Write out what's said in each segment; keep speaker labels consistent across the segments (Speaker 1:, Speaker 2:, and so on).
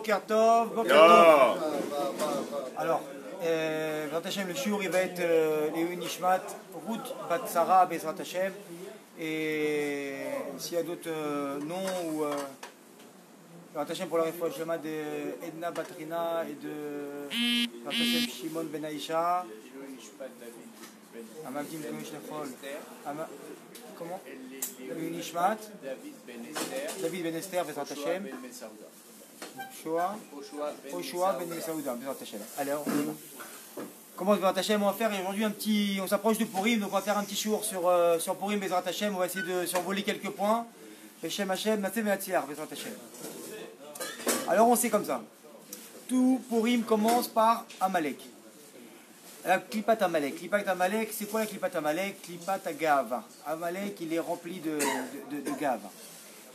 Speaker 1: Boker Tov, Boker Tov. Alors, Bezrat Hashem, le shiur, il va être les Nishmat, Ruth Bat Sarah, Bezrat Hashem. Et s'il y a d'autres noms ou Bezrat Hashem pour la réfouach Shema de Edna Batrina et de Bezrat Hashem Shimon Ben Aisha. Amavdim Komish Nefol. Comment le Nishmat David Ben Esther, Bezrat Hashem. Oshua Ben Mesaouda, Bezrat Hashem. Alors, on y va. Comment Bezrat Hashem, on va faire aujourd'hui un petit. On s'approche de Purim, donc on va faire un petit jour sur Purim, Bezrat Hashem. On va essayer de survoler quelques points. Hashem Hashem, Natsé Ve'atziar, Bezrat Hashem. Alors on sait comme ça. Tout Purim commence par Amalek. La Klipat Amalek. Klipat Amalek, c'est quoi la Klipat Amalek? Klipat Agava. Amalek, il est rempli de Gava.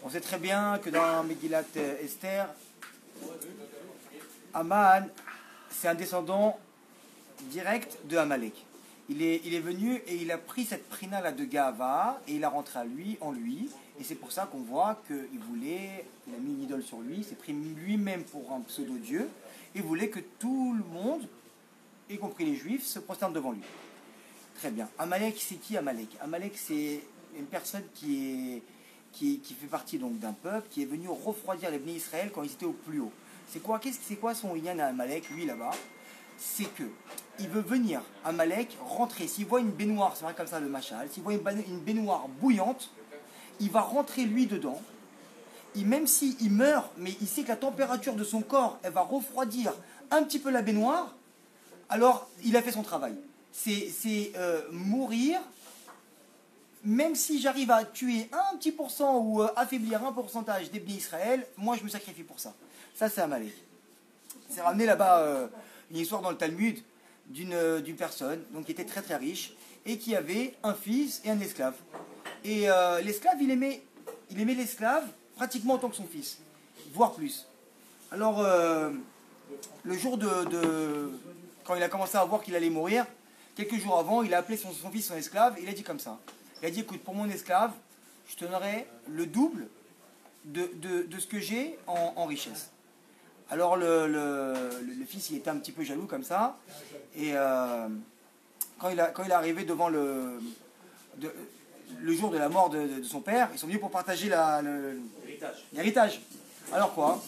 Speaker 1: On sait très bien que dans Megillat Esther, Aman, c'est un descendant direct de Amalek. Il est venu et il a pris cette prina là de Gava et il a rentré en lui. Et c'est pour ça qu'on voit il a mis une idole sur lui, il s'est pris lui-même pour un pseudo-dieu. Il voulait que tout le monde, y compris les juifs, se prosternent devant lui. Très bien. Amalek, c'est qui Amalek? Amalek, c'est une personne qui fait partie donc d'un peuple qui est venu refroidir les Bnei Israël quand ils étaient au plus haut. C'est quoi son Inyan à Amalek, lui là-bas? C'est que il veut venir, Amalek, rentrer. S'il voit une baignoire, c'est vrai comme ça le machal, s'il voit une baignoire bouillante, il va rentrer lui dedans. Et même s'il meurt, mais il sait que la température de son corps, elle va refroidir un petit peu la baignoire, alors il a fait son travail. C'est mourir, même si j'arrive à tuer un petit pourcent ou affaiblir un pourcentage des Bnei Israël, moi je me sacrifie pour ça. Ça c'est Amalek. C'est ramené là-bas une histoire dans le Talmud d'une personne donc, qui était très très riche et qui avait un fils et un esclave. Et l'esclave, il aimait l'esclave pratiquement autant que son fils, voire plus. Alors, le jour quand il a commencé à voir qu'il allait mourir, quelques jours avant, il a appelé son fils, son esclave, et il a dit comme ça. Il a dit, écoute, pour mon esclave, je te donnerai le double de ce que j'ai en richesse. Alors, le fils, il était un petit peu jaloux comme ça, et quand il est arrivé devant le jour de la mort de son père, ils sont venus pour partager l'héritage. Alors quoi?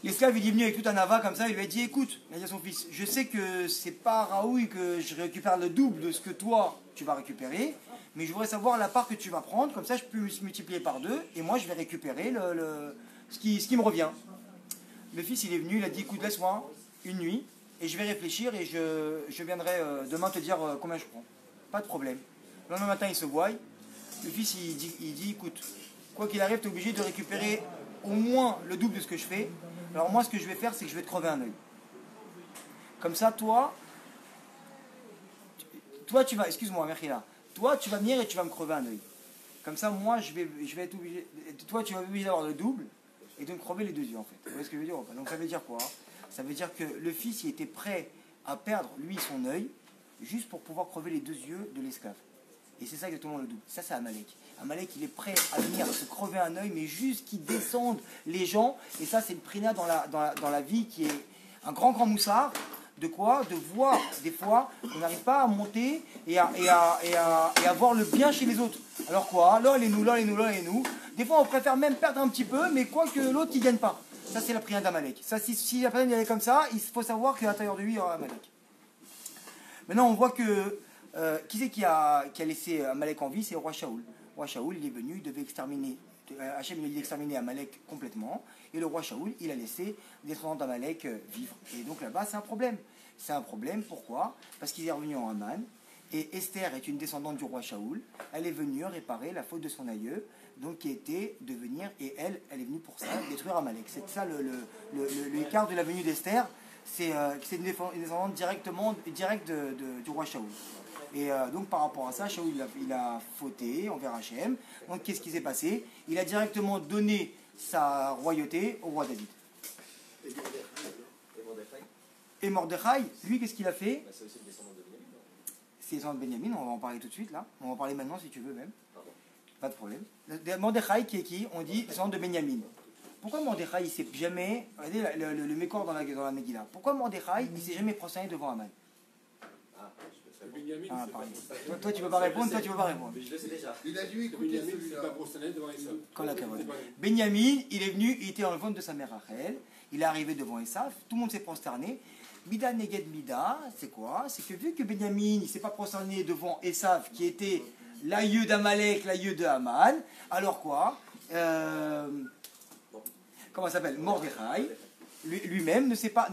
Speaker 1: L'esclave il est venu avec tout un ava comme ça, il lui a dit écoute, il a dit à son fils, je sais que c'est pas raoui que je récupère le double de ce que toi tu vas récupérer, mais je voudrais savoir la part que tu vas prendre, comme ça je peux multiplier par 2 et moi je vais récupérer ce qui me revient. Le fils il est venu, il a dit écoute laisse-moi une nuit et je vais réfléchir et je viendrai demain te dire combien je prends. Pas de problème. Le lendemain matin il se voit. Le fils, il dit, écoute, quoi qu'il arrive, tu es obligé de récupérer au moins le double de ce que je fais. Alors moi, ce que je vais faire, c'est que je vais te crever un œil. Comme ça, toi tu vas, excuse-moi, Merkhila, toi, tu vas venir et tu vas me crever un œil. Comme ça, moi, je vais être obligé, toi, tu vas être obligé d'avoir le double et de me crever les deux yeux, en fait. Vous voyez ce que je veux dire? Donc ça veut dire quoi? Ça veut dire que le fils, il était prêt à perdre, lui, son œil, juste pour pouvoir crever les deux yeux de l'esclave. Et c'est ça exactement le double. Ça, c'est Amalek. Amalek, il est prêt à venir se crever un œil, mais juste qu'il descende les gens. Et ça, c'est une prina dans la vie qui est un grand moussard. De quoi? De voir, des fois, qu'on n'arrive pas à monter et à voir le bien chez les autres. Alors quoi? Là, nous. Des fois, on préfère même perdre un petit peu, mais quoi que l'autre, il ne gagne pas. Ça, c'est la prina d'Amalek. Ça, si la personne y allait comme ça, il faut savoir qu'à l'intérieur de lui, il y aura Amalek. Maintenant, on voit que qui c'est qui a laissé Amalek en vie? C'est le roi Shaoul. Le roi Shaoul, il est venu, il devait exterminer. Hachem lui a dit d'exterminer Amalek complètement. Et le roi Shaoul, il a laissé des descendants d'Amalek vivre. Et donc là-bas, c'est un problème. C'est un problème, pourquoi? Parce qu'il est revenu en Haman. Et Esther est une descendante du roi Shaoul. Elle est venue réparer la faute de son aïeux, donc qui était de venir, et elle est venue pour ça, détruire Amalek. C'est ça l'écart de la venue d'Esther. C'est une descendante directe du roi Shaoul. Et donc par rapport à ça, Shaoul il a fauté envers Hachem. Donc qu'est-ce qui s'est passé? Il a directement donné sa royauté au roi David. Et Mordechai, lui qu'est-ce qu'il a fait?
Speaker 2: C'est aussi le descendant de Benjamin.
Speaker 1: C'est le descendant de Benjamin, on va en parler tout de suite là. On va en parler maintenant si tu veux même. Pardon. Pas de problème. Mordechai qui est qui? On dit descendant de Benjamin. pourquoi Mordechai il s'est jamais, regardez le mécor dans la Megillah, pourquoi Mordechai il s'est jamais prosterné devant Aman? Ah, toi tu peux pas répondre, toi tu peux pas répondre.
Speaker 2: Je le sais déjà.
Speaker 3: Il a dû écouter celui-là.
Speaker 1: Benjamin, il est venu, il était dans le ventre de sa mère Rachel, il est arrivé devant Esav, tout le monde s'est prosterné. Mida Neged Mida, c'est quoi? C'est que vu que Benjamin il ne s'est pas prosterné devant Esav, qui était l'aïeux d'Amalek, l'aïeux de Haman, alors quoi? Comment ça s'appelle? Mordechai, lui-même ne s'est pas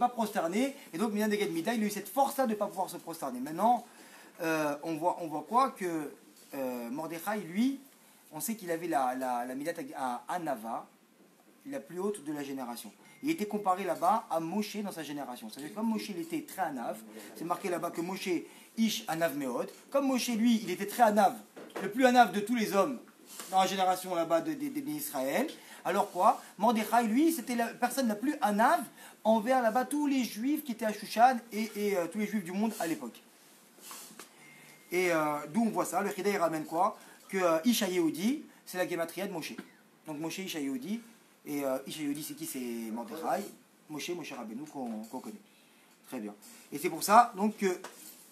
Speaker 1: prosterné, et donc Mida Neged Mida, il a eu cette force-là de ne pas pouvoir se prosterner. Maintenant, on voit quoi? Que Mordechai, lui, on sait qu'il avait la Midat à Anava, la plus haute de la génération. Il était comparé là-bas à Moshe dans sa génération. C'est-à-dire que comme Moshe il était très anav, c'est marqué là-bas que Moshe ish anav meod. Comme Moshe lui, il était très anav, le plus anav de tous les hommes dans la génération là-bas d'Israël. Alors quoi? Mordechai lui, c'était la personne la plus anav envers là-bas tous les juifs qui étaient à Shushan et tous les juifs du monde à l'époque. Et d'où on voit ça, le Chida il ramène quoi? Que Isha Yehudi, c'est la gématria de Moshe. Donc Moshe Isha Yehudi. Et Isha Yehudi, c'est qui? C'est Mordechai, Moshe Rabbeinu qu'on connaît. Très bien. Et c'est pour ça, donc,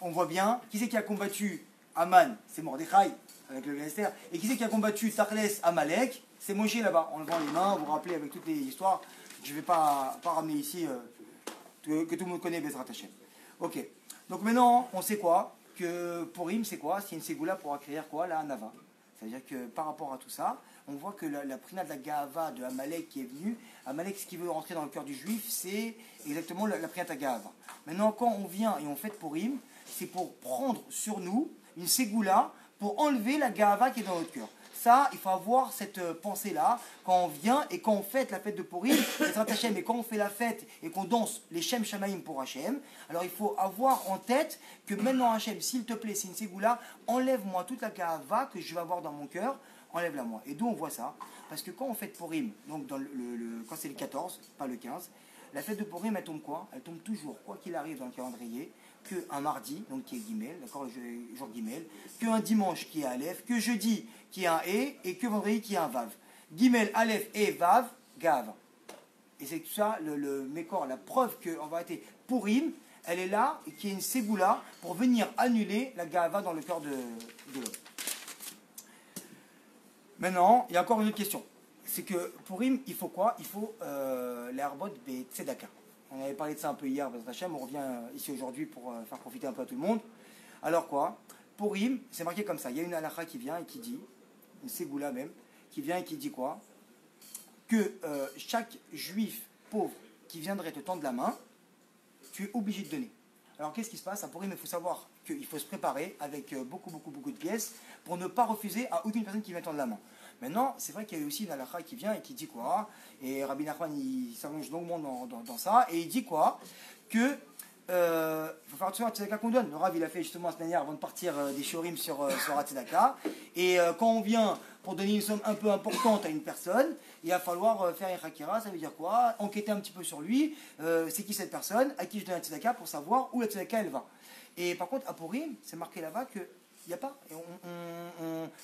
Speaker 1: on voit bien, qui c'est qui a combattu Aman? C'est Mordechai, avec le Esther. Et qui c'est qui a combattu Tarles Amalek? C'est Moshe là-bas, en levant les mains, vous vous rappelez avec toutes les histoires. Je ne vais pas ramener ici, que tout le monde connaît Bezrat Hashem. Ok. Donc maintenant, on sait quoi? Que Purim, c'est quoi? C'est une ségoula pour acquérir quoi? La Hanava. C'est-à-dire que par rapport à tout ça, on voit que la prina de la Gahava de Amalek qui est venue, Amalek, ce qui veut rentrer dans le cœur du juif, c'est exactement la prina de la Gahava. Maintenant, quand on vient et on fait Purim, c'est pour prendre sur nous une ségoula pour enlever la Gahava qui est dans notre cœur. Ça, il faut avoir cette pensée-là quand on vient et quand on fête la fête de Purim, et quand on fait la fête et qu'on danse les Shem Shamaim pour Hachem, alors il faut avoir en tête que maintenant Hachem, s'il te plaît, c'est une ségoula, enlève-moi toute la Gahava que je vais avoir dans mon cœur, enlève-la moi. Et d'où on voit ça? Parce que quand on fête Purim, donc quand c'est le 14, pas le 15, la fête de Purim, elle tombe quoi? Elle tombe toujours, quoi qu'il arrive dans le calendrier, qu'un mardi, donc qui est Gimel, d'accord, le jour Gimel, qu'un dimanche qui est Aleph, que jeudi qui est un et que vendredi qui est un Vav. Gimel, Aleph et Vav, Gav. Et c'est tout ça, le Mékor, la preuve qu'on va être Purim, elle est là, et qui est une ségoula pour venir annuler la Gava dans le cœur de l'homme. Maintenant, il y a encore une autre question. C'est que pour Purim, il faut quoi? Il faut l'Arbot Be Tzedaka. On avait parlé de ça un peu hier, on revient ici aujourd'hui pour faire profiter un peu à tout le monde. Alors quoi? Pour Purim, c'est marqué comme ça. Il y a une halakha qui vient et qui dit, une ségoula même, qui vient et qui dit quoi? Que chaque juif pauvre qui viendrait te tendre la main, tu es obligé de donner. Alors qu'est-ce qui se passe? À Purim, il faut savoir qu'il faut se préparer avec beaucoup de pièces pour ne pas refuser à aucune personne qui vient tendre la main. Maintenant, c'est vrai qu'il y a aussi une halakha qui vient et qui dit quoi? Et Rabbi Nachman, il s'allonge longuement dans ça, et il dit quoi? Que il faut faire attention à la tzedaka qu'on donne. Le Rav, il a fait justement cette manière avant de partir des shurim sur la tzedaka. Et quand on vient pour donner une somme un peu importante à une personne, il va falloir faire un hakira, ça veut dire quoi? Enquêter un petit peu sur lui, c'est qui cette personne, à qui je donne la tzedaka pour savoir où la tzedaka elle va. Et par contre, à Purim, c'est marqué là-bas que il n'y a pas.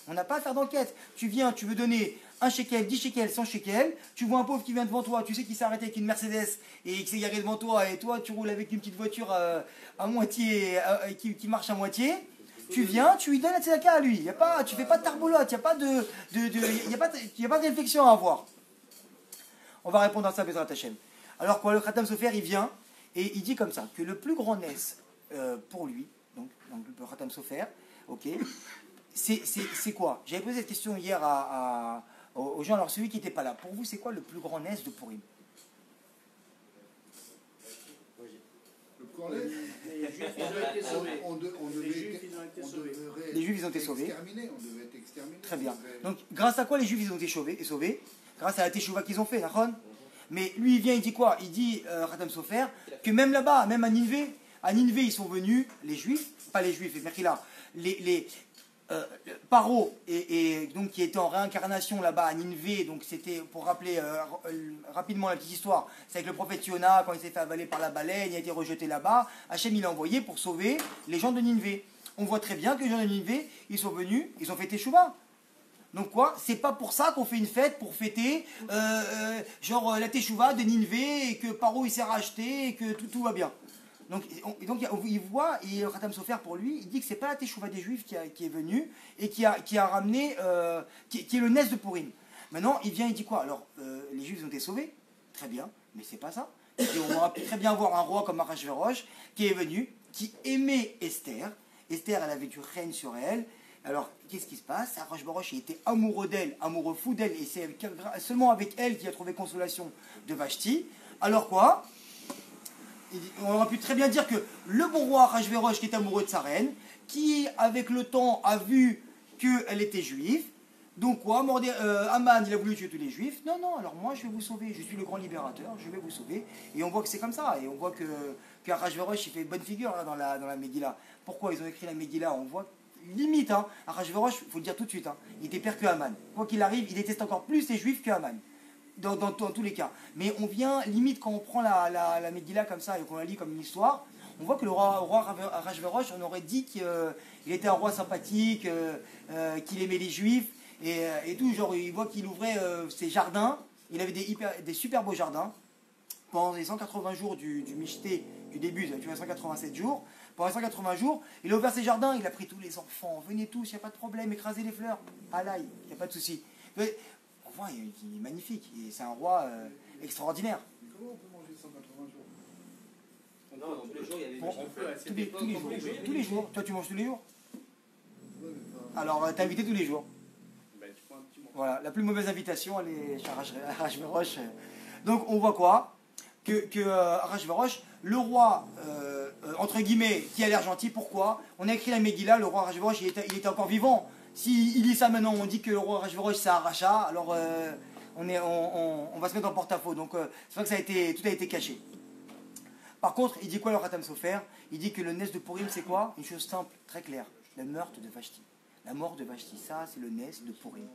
Speaker 1: On n'a pas à faire d'enquête. Tu viens, tu veux donner 1 shekel, 10 shekels, 100 shekels. Tu vois un pauvre qui vient devant toi, tu sais qu'il s'est arrêté avec une Mercedes et qu'il s'est garé devant toi, et toi tu roules avec une petite voiture à moitié, qui marche à moitié. Tu viens, tu lui donnes la tzedaka à lui. Tu ne fais pas de tarbolote, il n'y a pas de réflexion à avoir. On va répondre à ça, Bezrat Hashem. Alors quoi, le Khatam Sofer, il vient et il dit comme ça, que le plus grand nes pour lui, donc le Khatam Sofer, ok, c'est quoi? J'avais posé cette question hier aux gens, alors celui qui n'était pas là. Pour vous, c'est quoi le plus grand nes de Purim?
Speaker 3: Le plus grand nes,
Speaker 1: les Juifs, ils ont été sauvés.
Speaker 3: On devait être exterminés.
Speaker 1: Très bien. Donc, grâce à quoi les Juifs, ils ont été sauvés? Grâce à la teshuva qu'ils ont fait, d'accord? Mais lui, il vient, il dit quoi? Il dit, Khatam Sofer, que même là-bas, même à Ninvé, ils sont venus, les Juifs, pas les Juifs, les Paro, et donc qui était en réincarnation là-bas à Ninvé, donc c'était, pour rappeler rapidement la petite histoire, c'est avec le prophète Yona, quand il s'est fait avaler par la baleine, il a été rejeté là-bas, Hachem il l'a envoyé pour sauver les gens de Ninvé. On voit très bien que les gens de Ninvé, ils sont venus, ils ont fait Teshuvah. Donc quoi? C'est pas pour ça qu'on fait une fête pour fêter genre la Teshuvah de Nineveh et que Paro il s'est racheté et que tout va bien. Donc il voit, et le Khatam Sofer pour lui, il dit que c'est pas la Teshuvah des Juifs qui est venue et qui a ramené, qui est le Nes de Purim. Maintenant il vient et dit quoi? Alors les Juifs ont été sauvés, très bien, mais c'est pas ça. Et on aurait pu très bien voir un roi comme Achashverosh qui est venu, qui aimait Esther. Esther, elle avait du règne sur elle. Alors, qu'est-ce qui se passe? Achashverosh, il était amoureux d'elle, amoureux fou d'elle, et c'est seulement avec elle qu'il a trouvé consolation de Vashti. Alors quoi? On aurait pu très bien dire que le bon roi Achashverosh, qui est amoureux de sa reine, qui, avec le temps, a vu qu'elle était juive, donc quoi, Aman, il a voulu tuer tous les juifs. Non, non, alors moi je vais vous sauver, je suis le grand libérateur, je vais vous sauver. Et on voit que c'est comme ça, et on voit que Achashverosh, il fait bonne figure là, dans la Megillah. Pourquoi ils ont écrit la Megillah? On voit limite, hein, Achashverosh, il faut le dire tout de suite, hein, il était pire que Aman. Quoi qu'il arrive, il déteste encore plus les juifs que Aman. Dans tous les cas. Mais on vient, limite, quand on prend la Megillah comme ça et qu'on la lit comme une histoire, on voit que le roi Achashverosh, on aurait dit qu'il était un roi sympathique, qu'il aimait les juifs, et tout, genre il voit qu'il ouvrait ses jardins, il avait des super beaux jardins, pendant les 180 jours du Michté, du début, tu vois, 187 jours, pendant les 180 jours, il a ouvert ses jardins, il a pris tous les enfants, venez tous, il n'y a pas de problème, écrasez les fleurs, alaï, il n'y a pas de souci. Mais, on voit, il est magnifique, c'est un roi extraordinaire.
Speaker 3: Comment on peut manger 180 jours?
Speaker 2: Non, tous les jours, il y avait des
Speaker 1: tous les jours. Toi, tu manges tous les jours?
Speaker 3: Ouais, mais pas...
Speaker 1: Alors, t'es invité tous les jours.
Speaker 2: Ben, tu prends un petit moment.
Speaker 1: Voilà, la plus mauvaise invitation, elle est chez Achashverosh. Donc, on voit quoi? Que Achashverosh, le roi, entre guillemets, qui a l'air gentil, pourquoi? On a écrit la Megillah, le roi Achashverosh, il était encore vivant. S'il dit ça maintenant, on dit que le roi Achashverosh, c'est un rachat, alors on va se mettre en porte-à-faux. Donc, c'est vrai que tout a été caché. Par contre, il dit quoi le Khatam Sofer? Il dit que le Nes de Purim, c'est quoi? Une chose simple, très claire. Le meurtre de Vashti. La mort de Vashti, ça, c'est le Nes de Purim.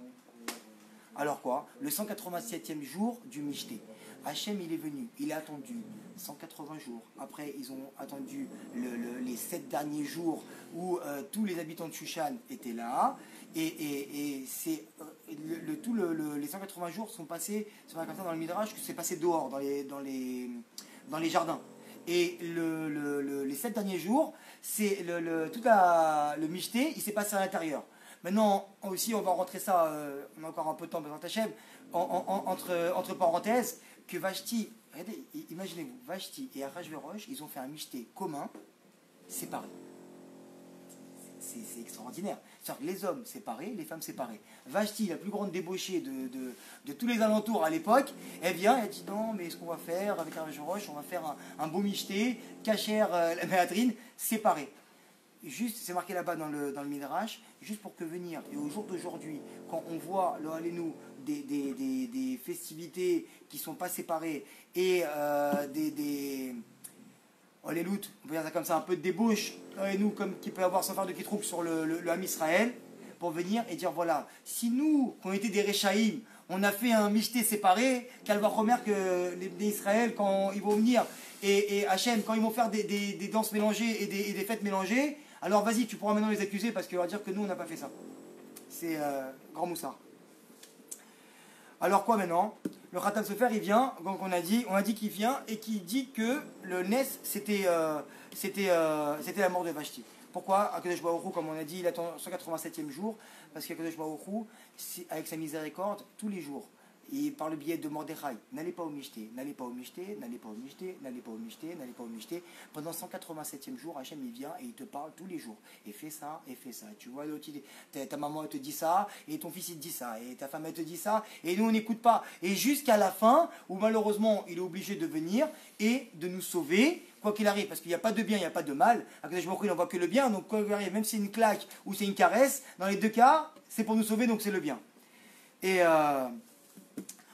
Speaker 1: Alors quoi? Le 187e jour du Michté. Hachem, il est venu, il a attendu 180 jours. Après, ils ont attendu les 7 derniers jours où tous les habitants de Shushan étaient là. Et c'est les 180 jours sont passés, c'est comme ça dans le Midrash, que c'est passé dehors, dans les jardins. Et les 7 derniers jours, c'est le Michté, il s'est passé à l'intérieur. Maintenant, aussi, on va rentrer ça, on a encore un peu de temps, entre parenthèses, que Vashti, regardez, imaginez-vous, Vashti et Achashverosh, ils ont fait un Michté commun, séparé. C'est extraordinaire. C'est-à-dire que les hommes séparés, les femmes séparées. Vashti, la plus grande débauchée de tous les alentours à l'époque, elle vient et elle dit non, mais ce qu'on va faire avec Achashverosh, on va faire un beau Michté, Kacher, la Méladrine, séparé. Juste, c'est marqué là-bas dans le Midrash, juste pour que venir, et au jour d'aujourd'hui, quand on voit, nous des festivités qui ne sont pas séparées, et on peut dire ça comme ça, un peu de débauche, et nous, comme qu'il peut y avoir sans faire de Kitrouk sur le Ham Israël, pour venir et dire voilà, si nous, qui on était des Réchaïm, on a fait un Michté séparé, qu'elle va remarquer que les Israël, quand ils vont venir, et Hachem, quand ils vont faire des danses mélangées et des fêtes mélangées, alors vas-y, tu pourras maintenant les accuser parce qu'il va dire que nous, on n'a pas fait ça. C'est grand moussard. Alors quoi maintenant? Le Khatam Sofer, il vient, donc on a dit qu'il vient et qu'il dit que le Nes, c'était la mort de Vashti. Pourquoi? Akadosh Baruch Hu, comme on a dit, il attend 187e jour, parce qu'Akadosh Baruch Hu, avec sa miséricorde, tous les jours, et par le biais de Mordechai, n'allez pas au Michté, n'allez pas au Michté, n'allez pas au Michté, n'allez pas au Michté, n'allez pas au Michté. Pendant 187e jour, Hachem il vient et il te parle tous les jours. Et fais ça, et fais ça. Tu vois, ta maman elle te dit ça, et ton fils il te dit ça, et ta femme elle te dit ça, et nous on n'écoute pas. Et jusqu'à la fin, où malheureusement il est obligé de venir et de nous sauver, quoi qu'il arrive, parce qu'il n'y a pas de bien, il n'y a pas de mal. Akadosh Baruch Hu, il n'envoie que le bien, donc quoi qu'il arrive, même si c'est une claque ou c'est une caresse, dans les deux cas, c'est pour nous sauver, donc c'est le bien. Et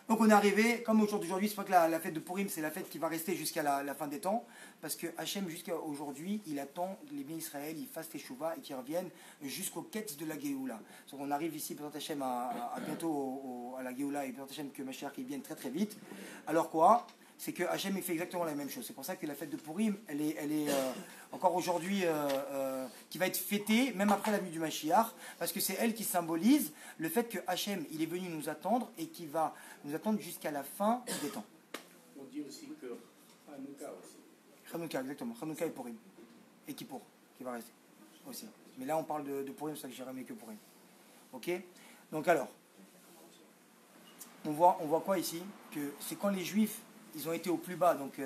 Speaker 1: donc on est arrivé, comme au jour d'aujourd'hui, c'est pas que la fête de Purim, c'est la fête qui va rester jusqu'à la fin des temps, parce que Hachem, jusqu'à aujourd'hui, il attend que les biens Israël, ils fassent Teshuvah et qu'ils reviennent jusqu'aux quêtes de la Géoula. Donc on arrive ici, peut-être Hachem, à bientôt à la Géoula, et peut-être Hachem que Mashiach, il vienne très très vite. Alors quoi? c'est que Hachem il fait exactement la même chose. C'est pour ça que la fête de Purim, elle est encore aujourd'hui, qui va être fêtée, même après la venue du Mashiach, parce que c'est elle qui symbolise le fait que Hachem, il est venu nous attendre et qui va nous attendre jusqu'à la fin des temps.
Speaker 2: On dit aussi que Hanouka aussi.
Speaker 1: Hanouka, exactement. Hanouka et Purim. Et Kippour, qui va rester aussi. Mais là, on parle de Purim, c'est ça que j'irai mieux que Purim. Ok? Donc alors, on voit quoi ici? Que c'est quand les Juifs, ils ont été au plus bas donc,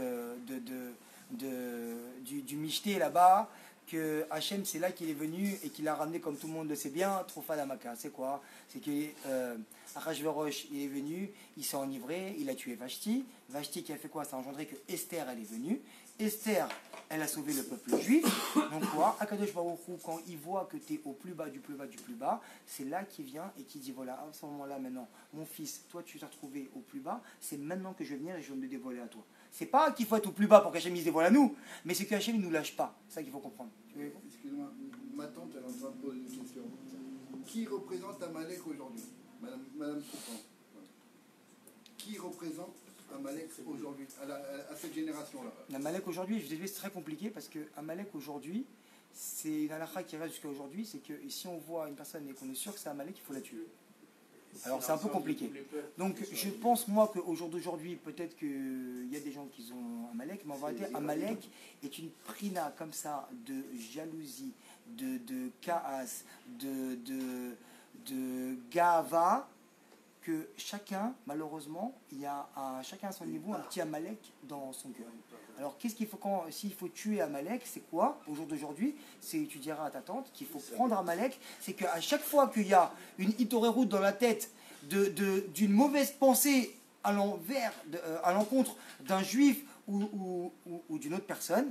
Speaker 1: du Michté là-bas, que Hachem, c'est là qu'il est venu et qu'il a ramené, comme tout le monde le sait bien, Trofa Damaka. C'est quoi? C'est que Achashverosh, il est venu, il s'est enivré, il a tué Vashti. Vashti qui a fait quoi? Ça a engendré que Esther, elle est venue. Esther, elle a sauvé le peuple juif. Donc quoi? Akadosh Baruch Hu, quand il voit que tu es au plus bas du plus bas du plus bas, c'est là qu'il vient et qu'il dit voilà, à ce moment-là maintenant, mon fils, toi tu t'es retrouvé au plus bas, c'est maintenant que je vais venir et je vais me dévoiler à toi. C'est pas qu'il faut être au plus bas pour qu'Hachem se dévoile à nous, mais c'est qu'Hachem ne nous lâche pas. C'est ça qu'il faut comprendre.
Speaker 3: Excusez-moi, ma tante, elle est en train de poser une question. Qui représente Amalek aujourd'hui? Madame Souffrant. Qui représente Amalek aujourd'hui, à cette génération-là?
Speaker 1: Amalek aujourd'hui, je dis c'est très compliqué parce que Amalek aujourd'hui, c'est une halakha qui reste jusqu'à aujourd'hui, c'est que si on voit une personne et qu'on est sûr que c'est Amalek, il faut la tuer. Alors c'est un peu compliqué. Donc je pense moi qu'au jour d'aujourd'hui, peut-être qu'il y a des gens qui ont Amalek, mais en vérité, Amalek est une prina comme ça de jalousie, de chaos, de gava, que chacun, malheureusement, il y a chacun à son niveau un petit Amalek dans son cœur. Alors qu'est-ce qu'il faut s'il faut tuer Amalek, c'est quoi au jour d'aujourd'hui? C'est, tu diras à ta tante qu'il faut prendre Amalek, c'est qu'à chaque fois qu'il y a une itoreroute dans la tête d'une mauvaise pensée à l'encontre d'un juif ou d'une autre personne,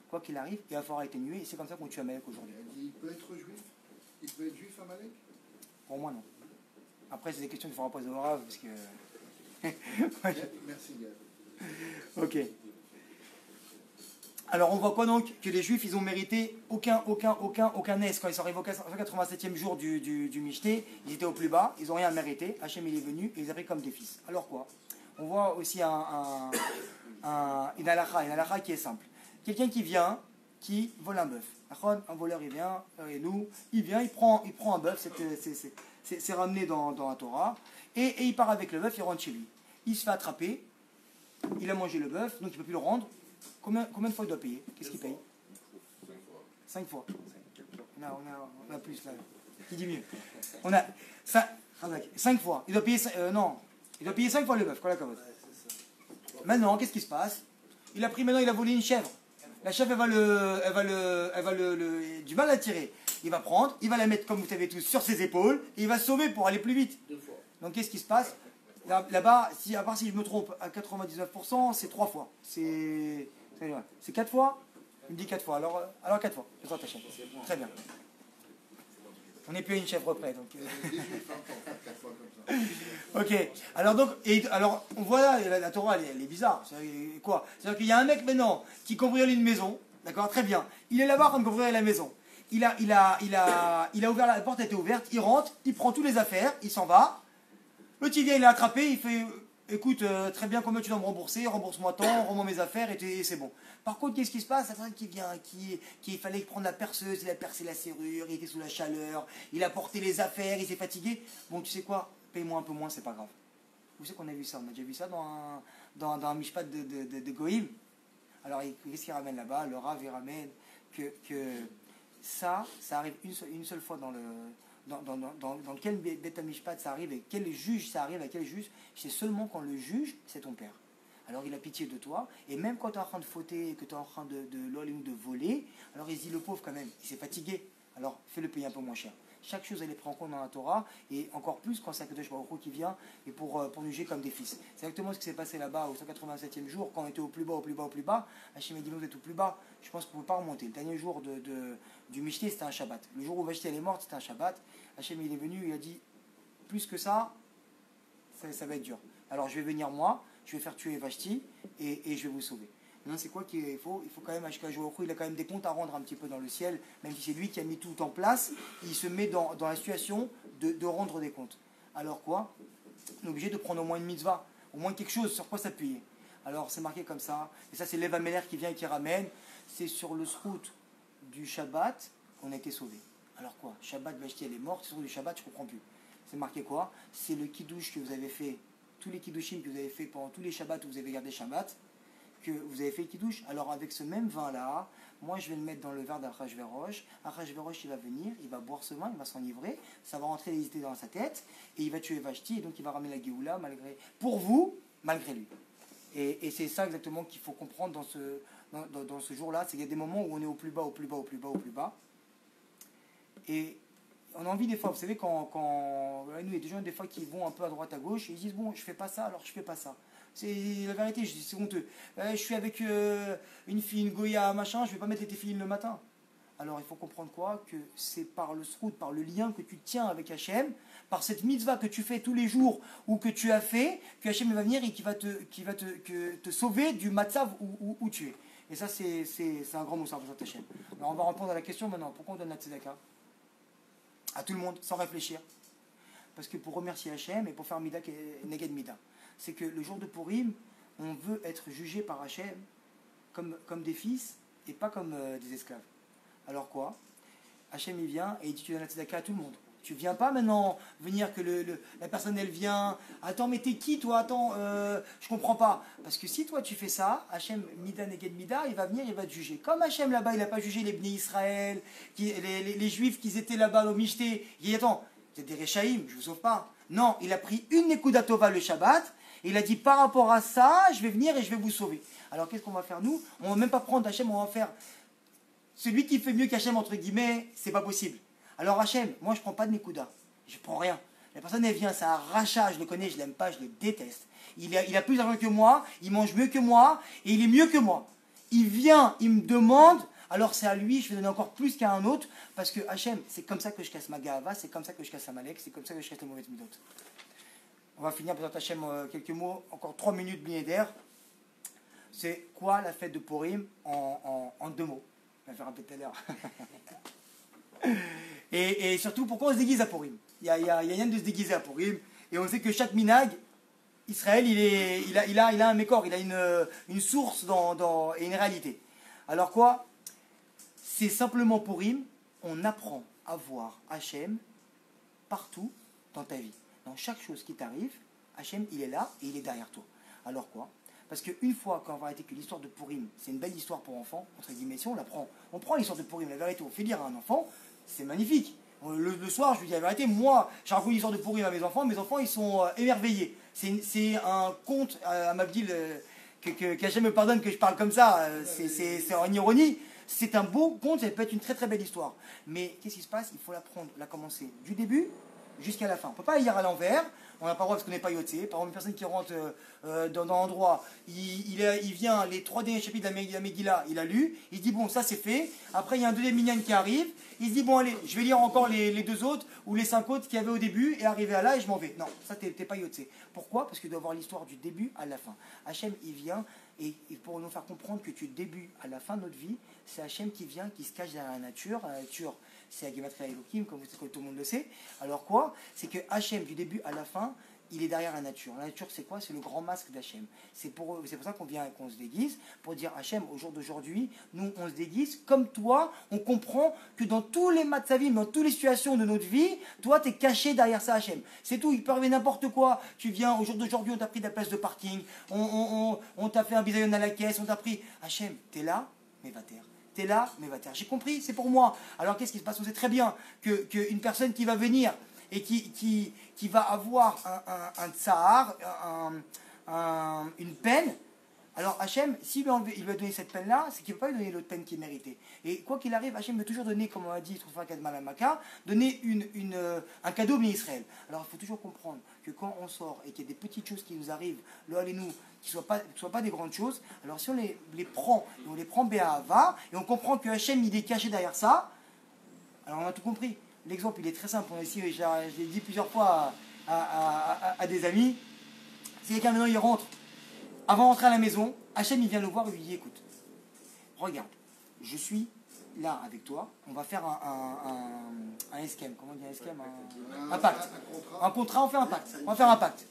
Speaker 1: quoi qu'il arrive, il va falloir atténuer, et c'est comme ça qu'on tue Amalek aujourd'hui.
Speaker 3: Il peut être juif? Il peut être juif Amalek?
Speaker 1: Pour moi non. Après, c'est des questions qu'il faudra poser au Rav, parce que...
Speaker 3: Merci, Gaël.
Speaker 1: Ok. Alors, on voit quoi donc? Que les Juifs, ils ont mérité aucun aise. Quand ils sont arrivés au 187e jour du Michté, ils étaient au plus bas, ils n'ont rien mérité. Hachem, il est venu, et ils les a pris comme des fils. Alors quoi? On voit aussi une halakha qui est simple. Quelqu'un qui vient, qui vole un bœuf. Un voleur, il vient, il prend un bœuf, c'est ramené dans la Torah, et il part avec le bœuf, il rentre chez lui. Il se fait attraper, il a mangé le bœuf, donc il ne peut plus le rendre. Combien de fois il doit payer? Qu'est-ce qu'il paye? 5 fois. On a plus là. Qui dit mieux? On a 5 fois. Il doit payer, il doit payer 5 fois le bœuf. Maintenant, qu'est-ce qui se passe? Il a volé une chèvre. La chèvre, elle va du mal à tirer. Il va prendre, il va la mettre, comme vous savez tous, sur ses épaules, et il va se sauver pour aller plus vite.
Speaker 2: 2 fois.
Speaker 1: Donc qu'est-ce qui se passe? Là-bas, à part si je me trompe, à 99%, c'est 3 fois. C'est 4 fois? Il me dit 4 fois. Alors 4 fois. Je ta chèvre. Très bien. On n'est plus à une chèvre près. Donc... Ok. Alors on voit là, la Torah, elle est bizarre. C'est quoi? C'est-à-dire qu'il y a un mec maintenant qui cambriole une maison. D'accord? Très bien. Il est là-bas en train de cambrioler la maison. Il a ouvert la porte, elle était ouverte. Il rentre, il prend toutes les affaires, il s'en va. Le petit vient, il l'a attrapé, il fait écoute, très bien, combien tu dois me rembourser? Rembourse-moi tant, rends-moi mes affaires et c'est bon. Par contre, qu'est-ce qui se passe? La personne qui vient, il fallait prendre la perceuse, il a percé la serrure, il était sous la chaleur, il a porté les affaires, il s'est fatigué. Bon, tu sais quoi? Paye-moi un peu moins, c'est pas grave. Vous savez qu'on a vu ça? On a déjà vu ça dans un mishpat de Goïm. Alors, qu'est-ce qu'il ramène là-bas? Le Rav, il ramène que ça arrive une seule fois dans quel Beth Mishpat ça arrive, et quel juge ça arrive, à quel juge, c'est seulement quand le juge, c'est ton père. Alors il a pitié de toi, et même quand tu es en train de fauter, que tu es en train de voler, alors il se dit le pauvre quand même, il s'est fatigué, alors fais-le payer un peu moins cher. Chaque chose elle est prise en compte dans la Torah, et encore plus quand c'est Akadosh Baruch Hu qui vient, et pour nous juger comme des fils. C'est exactement ce qui s'est passé là-bas au 187e jour, quand on était au plus bas, Hachem a dit vous êtes au plus bas, je pense qu'on ne peut pas remonter. Le dernier jour du Michté, c'était un Shabbat. Le jour où Vashti elle est morte, c'était un Shabbat. Hachem il est venu, il a dit plus que ça va être dur. Alors je vais venir moi, je vais faire tuer Vashti et je vais vous sauver. Maintenant c'est quoi qu'il faut? Il faut quand même, il a quand même des comptes à rendre un petit peu dans le ciel, même si c'est lui qui a mis tout en place, il se met dans la situation de rendre des comptes. Alors quoi? On est obligé de prendre au moins une mitzvah, au moins quelque chose sur quoi s'appuyer. Alors c'est marqué comme ça. Et ça c'est Lev Ameler qui vient et qui ramène. C'est sur le srout du Shabbat qu'on a été sauvé. Alors quoi? Shabbat, Vashti, elle est morte. Sur le Shabbat, je ne comprends plus. C'est marqué quoi? C'est le kiddush que vous avez fait, tous les kiddushim que vous avez fait pendant tous les Shabbats où vous avez gardé Shabbat, que vous avez fait le kiddush. Alors avec ce même vin-là, moi je vais le mettre dans le verre d'Achashverosh. Achashverosh il va venir, il va boire ce vin, il va s'enivrer, ça va rentrer les idées dans sa tête, et il va tuer Vashti, et donc il va ramener la Géoula pour vous, malgré lui. Et c'est ça exactement qu'il faut comprendre dans ce jour-là, c'est qu'il y a des moments où on est au plus bas, au plus bas, au plus bas, au plus bas. Et on a envie des fois, vous savez, quand nous, il y a des gens des fois qui vont un peu à droite, à gauche, et ils disent, bon, je fais pas ça, alors je fais pas ça. C'est la vérité, c'est honteux. Je suis avec une fille, une Goya, machin, je vais pas mettre les téfilines le matin. Alors il faut comprendre quoi? Que c'est par le srout, par le lien que tu tiens avec Hachem, par cette mitzvah que tu fais tous les jours ou que tu as fait, que Hachem va venir et qui va te sauver du matzav où tu es. Et ça, c'est un grand mot, ça représente Hachem. Alors on va répondre à la question maintenant. Pourquoi on donne la tzedaka à tout le monde, sans réfléchir? Parce que pour remercier Hachem et pour faire Mida Neged Mida. C'est que le jour de Purim, on veut être jugé par Hachem comme des fils et pas comme des esclaves. Alors quoi? Hachem il vient et il dit tu donnes la tzedaka à tout le monde. Tu viens pas maintenant venir que la personne elle vient. Attends mais t'es qui toi? Attends je comprends pas. Parce que si toi tu fais ça, Hachem Mida Neged Mida, il va venir, il va te juger. Comme Hachem là-bas il n'a pas jugé les Bnei Israël, les Juifs qui étaient là-bas au Mishté. Il dit attends, vous êtes des Réchaïm, je vous sauve pas. Non, il a pris une Nekuda Tova le Shabbat. Et il a dit par rapport à ça, je vais venir et je vais vous sauver. Alors qu'est-ce qu'on va faire nous? On va même pas prendre Hachem, on va faire celui qui fait mieux qu'Hachem, entre guillemets, c'est pas possible. Alors Hachem, moi je prends pas de Nekuda, je prends rien. La personne elle vient, c'est un rachat, je le connais, je l'aime pas, je le déteste. Il a plus d'argent que moi, il mange mieux que moi, et il est mieux que moi. Il vient, il me demande, alors c'est à lui, je vais donner encore plus qu'à un autre, parce que Hachem, c'est comme ça que je casse ma Gahava, c'est comme ça que je casse Amalek, c'est comme ça que je casse les mauvaises midot. On va finir par Hachem quelques mots, encore 3 minutes B'neder. C'est quoi la fête de Purim en 2 mots? On va faire un peu tout à l'heure. et surtout, pourquoi on se déguise à Purim? Il y a rien de se déguiser à Purim. Et on sait que chaque minag, Israël, il a un mécor, il a une source et une réalité. Alors quoi? C'est simplement Purim, on apprend à voir Hachem partout dans ta vie. Dans chaque chose qui t'arrive, Hachem, il est là et il est derrière toi. Alors quoi? Parce qu'une fois qu'on va arrêter que l'histoire de Purim, c'est une belle histoire pour enfants, entre guillemets, si on prend l'histoire de Purim, la vérité, on fait lire à un enfant, c'est magnifique. Le soir, je lui dis la vérité, moi, j'ai raconté l'histoire de Purim à mes enfants ils sont émerveillés. C'est un conte à Mabdil, qu'Hachem me pardonne que je parle comme ça, c'est en ironie. C'est un beau conte, ça peut être une très très belle histoire. Mais qu'est-ce qui se passe? Il faut la commencer du début jusqu'à la fin. On ne peut pas lire à l'envers, on n'a pas le droit parce qu'on n'est pas yoté. Par exemple, une personne qui rentre dans l'endroit, il vient, les 3 derniers chapitres de la Megillah, il a lu, il dit bon, ça c'est fait. Après, il y a un deuxième minyan qui arrive, il se dit bon, allez, je vais lire encore les 2 autres ou les 5 autres qu'il y avait au début et arriver à là et je m'en vais. Non, ça t'es pas yoté. Pourquoi? Parce qu'il doit avoir l'histoire du début à la fin. Hachem, il vient et pour nous faire comprendre que du début à la fin de notre vie, c'est Hachem qui vient, qui se cache derrière la nature. La nature, c'est Agematria Elohim, comme tout le monde le sait. Alors quoi? C'est que Hachem, du début à la fin, il est derrière la nature. La nature, c'est quoi? C'est le grand masque d'Hachem. C'est pour ça qu'on vient et qu'on se déguise, pour dire Hachem, au jour d'aujourd'hui, nous, on se déguise. Comme toi, on comprend que dans tous les matzavim, dans toutes les situations de notre vie, toi, tu es caché derrière ça, Hachem. C'est tout, il peut arriver n'importe quoi. Tu viens, au jour d'aujourd'hui, on t'a pris de la place de parking, on t'a fait un bisayon à la caisse, on t'a pris... Hachem, tu es là, mais va taire. T'es là, mais va taire. J'ai compris, c'est pour moi. Alors qu'est-ce qui se passe? On sait très bien qu'une personne qui va venir et qui va avoir un tsahar, une peine, alors Hachem, s'il il lui a donné cette peine-là, c'est qu'il ne va pas lui donner l'autre peine qu'il méritait. Et quoi qu'il arrive, Hachem veut toujours donner, comme on a dit, donner un cadeau à Israël. Alors il faut toujours comprendre que quand on sort et qu'il y a des petites choses qui nous arrivent, là, allez-nous, qui ne soient pas des grandes choses, alors si on les prend, et on les prend Béhava, et on comprend que Hachem, il est caché derrière ça, alors on a tout compris. L'exemple, il est très simple. Je l'ai dit plusieurs fois à des amis. Si quelqu'un maintenant, il rentre, avant d'entrer à la maison, Hachem, il vient le voir et lui dit, écoute, regarde, je suis là avec toi, on va faire un esquème. Comment on dit un esquème? Un pacte. Un contrat, on fait un pacte. On va faire un pacte.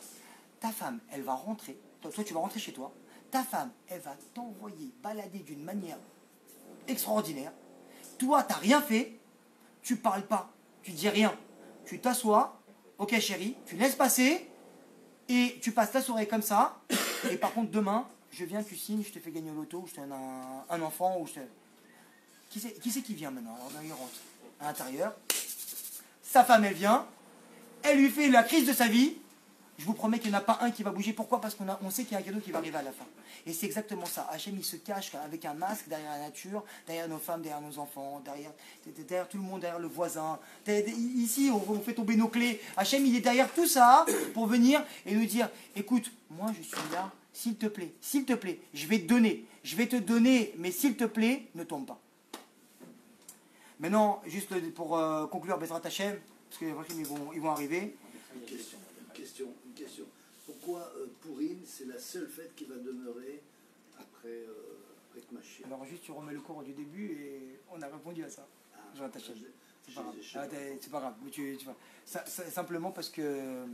Speaker 1: Ta femme, elle va rentrer. Toi, tu vas rentrer chez toi. ta femme, elle va t'envoyer balader d'une manière extraordinaire. Toi, tu n'as rien fait, tu parles pas, tu dis rien. Tu t'assois, ok chérie, tu laisses passer, et tu passes ta soirée comme ça, et par contre demain, je viens, tu signes, je te fais gagner au loto, je te donne un enfant, ou je te... Qui c'est qui vient maintenant? Alors, il rentre à l'intérieur, sa femme elle vient, elle lui fait la crise de sa vie, je vous promets qu'il n'y en a pas un qui va bouger. Pourquoi? Parce qu'on sait qu'il y a un cadeau qui va arriver à la fin. Et c'est exactement ça. Hachem, il se cache avec un masque derrière la nature, derrière nos femmes, derrière nos enfants, derrière tout le monde, derrière le voisin. Ici, on fait tomber nos clés. Hachem, il est derrière tout ça pour venir et nous dire, écoute, moi je suis là, s'il te plaît, je vais te donner, mais s'il te plaît, ne tombe pas. Maintenant, juste pour conclure Bezrat Hachem, parce que les Vrachim, ils vont arriver.
Speaker 4: Une question. Pourquoi Pourim, c'est la seule fête qui va demeurer après Mashiach?
Speaker 1: Alors juste tu remets le cours du début et on a répondu à ça. Bezrat Hachem. C'est pas grave. C'est pas grave. Tu vois. Simplement parce que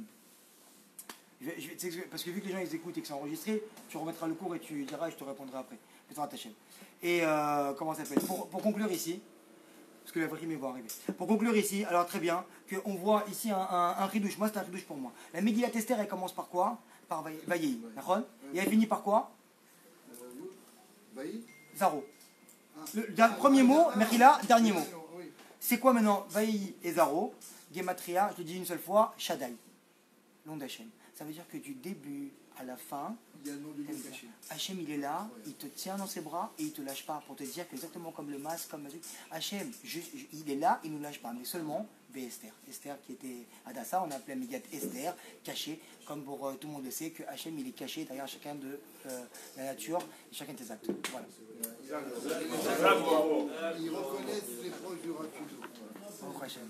Speaker 1: parce que vu que les gens ils écoutent et que c'est enregistré, tu remettras le cours et tu diras et je te répondrai après. Bezrat Hachem. Et comment ça s'appelle pour conclure ici. Parce que la vraie va arriver. Pour conclure ici, alors très bien, qu'on voit ici un ridouche. Moi, c'est un ridouche pour moi. La Megillat Esther, elle commence par quoi? Par Vayehi. D'accord? Et elle finit par quoi? Zaro. Le premier mot, Mechila, dernier mot. C'est quoi maintenant? Vayehi et Zaro. Gematria, je le dis une seule fois, Shaddai. Nom d'Hachem. Ça veut dire que du début à la fin, Hachem il est là, il te tient dans ses bras et il te lâche pas pour te dire qu'exactement comme le masque, comme Hachem, il est là, il nous lâche pas, mais seulement Esther. Esther qui était Adassa, on appelait Megillat Esther, caché, comme pour tout le monde le sait, que Hachem il est caché derrière chacun de la nature et chacun de tes actes. Voilà.
Speaker 3: Ils reconnaissent les proches du Rav.
Speaker 1: Hachem.